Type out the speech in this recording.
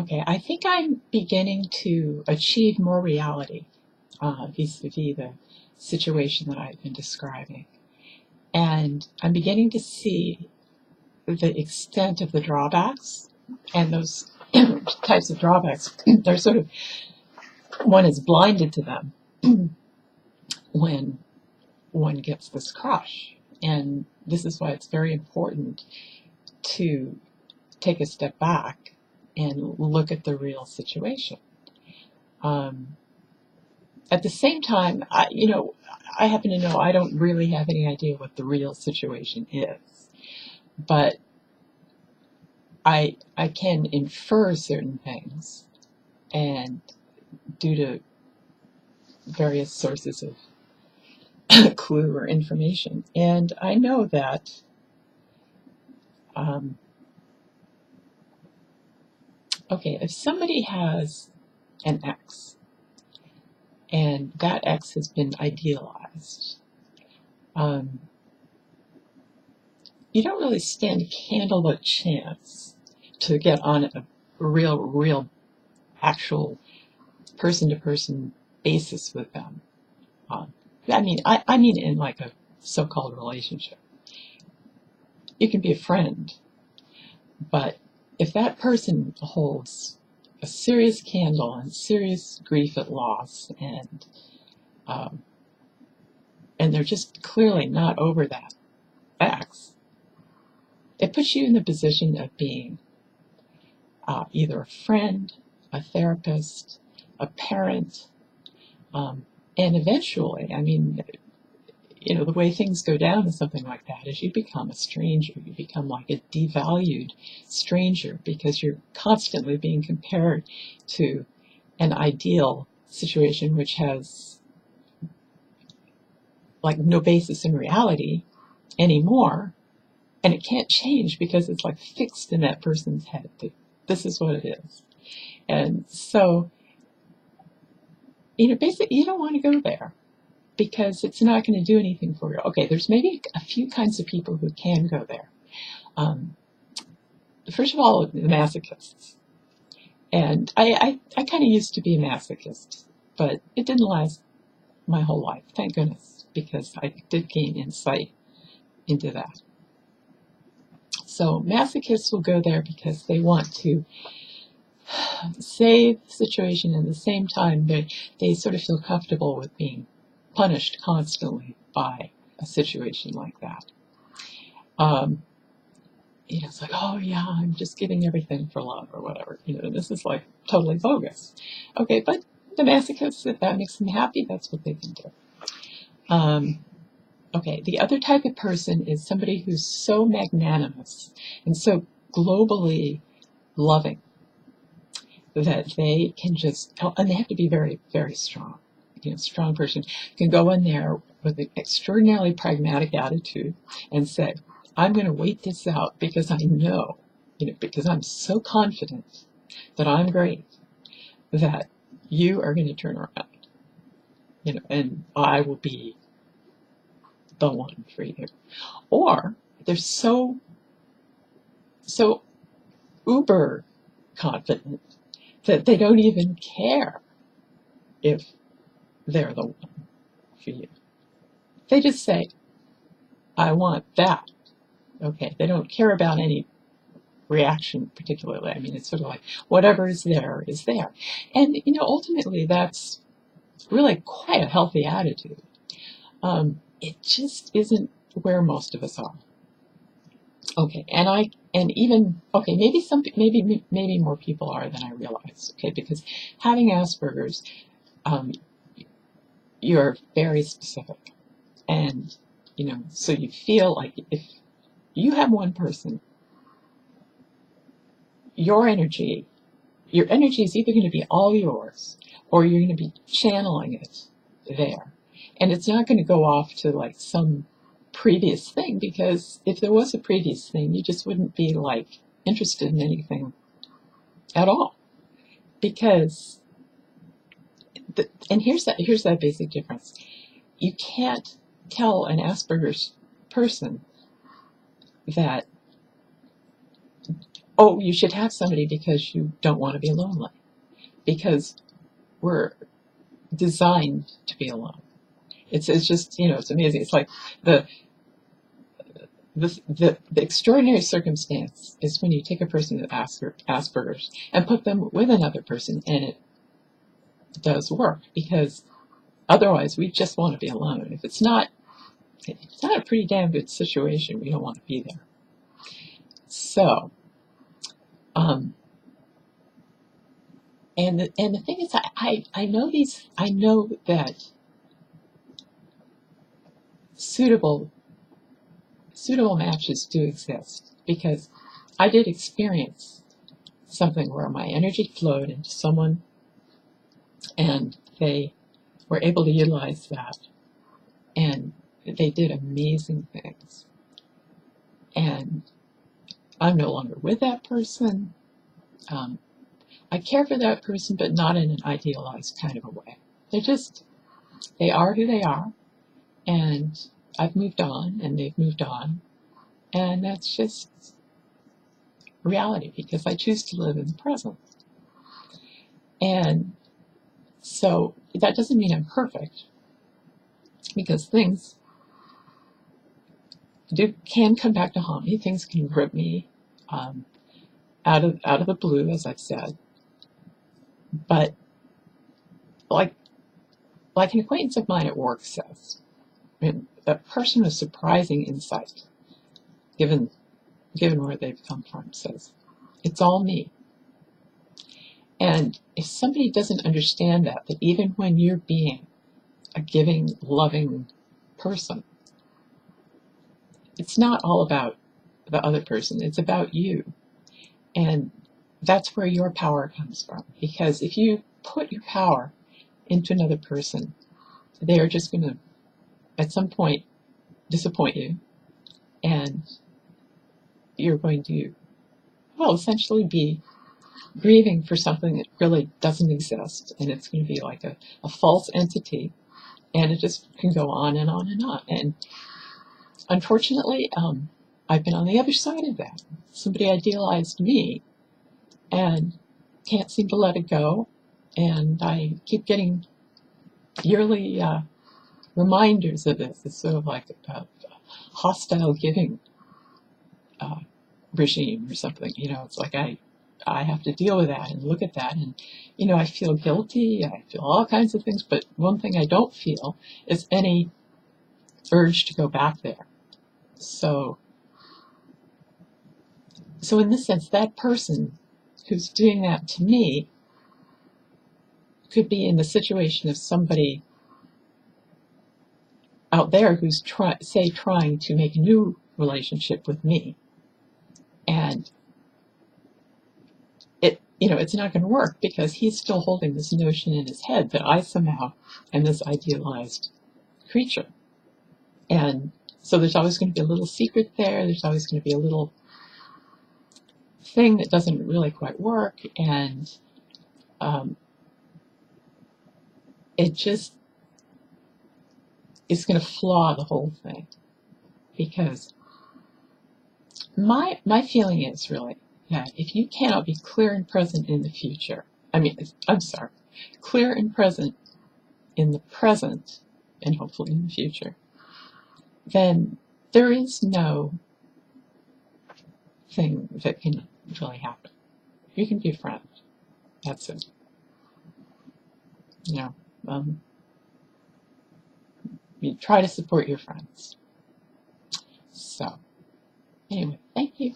Okay, I think I'm beginning to achieve more reality vis-a-vis the situation that I've been describing. And I'm beginning to see the extent of the drawbacks, and those types of drawbacks, they're sort of, one is blinded to them when one gets this crush. And this is why it's very important to take a step back and look at the real situation. At the same time, I happen to know I don't really have any idea what the real situation is, but I can infer certain things, and due to various sources of clue or information, and I know that okay, if somebody has an ex, and that ex has been idealized, you don't really stand a candle a chance to get on a real, actual person-to-person basis with them. I mean in like a so-called relationship. You can be a friend, but if that person holds a serious candle and serious grief at loss, and they're just clearly not over that ex, it puts you in the position of being either a friend, a therapist, a parent, and eventually, the way things go down in something like that is you become a stranger. You become like a devalued stranger because you're constantly being compared to an ideal situation which has like no basis in reality anymore, and it can't change because it's like fixed in that person's head that this is what it is. And so, basically you don't want to go there, because it's not going to do anything for you. Okay, there's maybe a few kinds of people who can go there. First of all, the masochists. And I kind of used to be a masochist, but it didn't last my whole life, thank goodness, because I did gain insight into that. So masochists will go there because they want to save the situation, and at the same time they sort of feel comfortable with being punished constantly by a situation like that. It's like, oh yeah, I'm just giving everything for love or whatever. This is like totally bogus. Okay, but the masochists, if that makes them happy, that's what they can do. Okay, the other type of person is somebody who's so magnanimous and so globally loving that they can just, and they have to be very, very strong. Strong person can go in there with an extraordinarily pragmatic attitude and say, I'm going to wait this out because I know, because I'm so confident that I'm great, that you are going to turn around, and I will be the one for you. Or they're so uber confident that they don't even care if they're the one for you. They just say, I want that. Okay, they don't care about any reaction particularly. It's sort of like whatever is there is there. And, ultimately that's really quite a healthy attitude. It just isn't where most of us are. Okay, maybe more people are than I realize. Okay, because having Asperger's, you're very specific, and so you feel like if you have one person, your energy is either going to be all yours, or you're going to be channeling it there, and it's not going to go off to like some previous thing, because if there was a previous thing, you just wouldn't be like interested in anything at all, because and here's that basic difference. You can't tell an Asperger's person that oh, you should have somebody because you don't want to be lonely. Because we're designed to be alone. It's just, it's amazing. It's like the, the extraordinary circumstance is when you take a person with Asperger's and put them with another person, and it does work, because otherwise we just want to be alone. If it's not a pretty damn good situation, we don't want to be there. So, and the thing is, I know that suitable matches do exist, because I did experience something where my energy flowed into someone and they were able to utilize that, and they did amazing things. And I'm no longer with that person. I care for that person, but not in an idealized kind of a way. They are who they are, and I've moved on, and they've moved on, and that's just reality, because I choose to live in the present. And so that doesn't mean I'm perfect, because things can come back to haunt me. Things can rip me out of the blue, as I've said. But like an acquaintance of mine at work says, that person with surprising insight, given where they've come from, says, it's all me. And if somebody doesn't understand that even when you're being a giving, loving person, it's not all about the other person, it's about you. And that's where your power comes from. Because if you put your power into another person, they are just going to, at some point, disappoint you. And you're going to, well, essentially be grieving for something that really doesn't exist. And it's going to be like a false entity. And it just can go on and on and on. And unfortunately, I've been on the other side of that. Somebody idealized me and can't seem to let it go. And I keep getting yearly reminders of this. It's sort of like a hostile giving regime or something. It's like I have to deal with that and look at that. And, I feel guilty. I feel all kinds of things. But one thing I don't feel is any urge to go back there. So in this sense, that person who's doing that to me could be in the situation of somebody out there who's trying to make a new relationship with me. And it's not going to work, because he's still holding this notion in his head that I somehow am this idealized creature. And so there's always going to be a little secret there. There's always going to be a little thing that doesn't really quite work. And it just is going to flaw the whole thing. Because my feeling is really that if you cannot be clear and present in the future, clear and present in the present, and hopefully in the future, then there is no thing that can really happen. You can be a friend. That's it. You try to support your friends. So, anyway, thank you.